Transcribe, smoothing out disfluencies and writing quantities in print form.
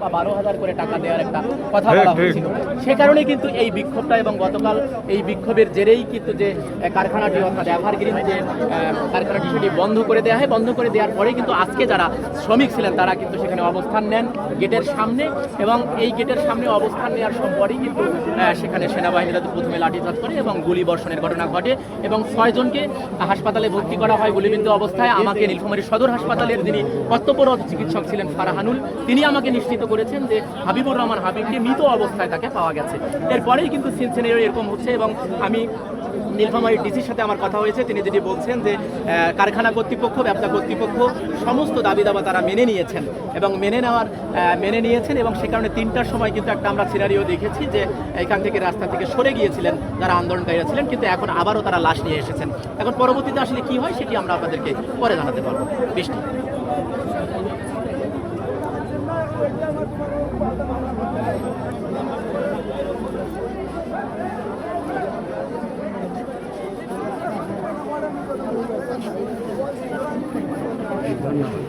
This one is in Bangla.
বা 12,000 করে টাকা দেওয়ার একটা কথা বলা হয়েছিল। সে কারণে কিন্তু এই বিক্ষোভটা এবং গতকাল এই বিক্ষোভের জেরেই কিন্তু যে কারখানাটি অর্থাৎ এভারগ্রিন যে কারখানাটি সেটি বন্ধ করে দেওয়া হয়। বন্ধ করে দেওয়ার পরে কিন্তু আজকে যারা শ্রমিক ছিলেন তারা কিন্তু সেখানে অবস্থান নেন গেটের সামনে, এবং এই গেটের সামনে অবস্থান নেওয়ার পরেই কিন্তু সেখানে সেনাবাহিনীরা প্রথমে লাঠিচার্জ করে এবং গুলি বর্ষণের ঘটনা ঘটে এবং 6 জনকে হাসপাতালে ভর্তি করা হয় গুলিবিদ্ধ অবস্থায়। আমাকে নীলফামারী সদর হাসপাতালের যিনি কর্তব্যরত চিকিৎসক ছিলেন ফারহানুল, তিনি আমাকে নিশ্চিত করেছেন যে হাবিবুর রহমান হাবিবকে মৃত অবস্থায় তাকে পাওয়া গেছে। এরপরেই কিন্তু সিনসিনারিও এরকম হচ্ছে এবং আমি নীলফামারী ডিসির সাথে আমার কথা হয়েছে, তিনি যেটি বলছেন যে কারখানা কর্তৃপক্ষ, ব্যবসা কর্তৃপক্ষ সমস্ত দাবি দাবা তারা মেনে নিয়েছেন এবং সে কারণে 3টার সময় কিন্তু একটা আমরা সিনারিও দেখেছি যে এখান থেকে রাস্তা থেকে সরে গিয়েছিলেন যারা আন্দোলনকারীরা ছিলেন, কিন্তু এখন আবারও তারা লাশ নিয়ে এসেছেন। এখন পরবর্তীতে আসলে কি হয় সেটি আমরা আপনাদেরকে পরে জানাতে পারবো। বৃষ্টি ধন্যবাদ।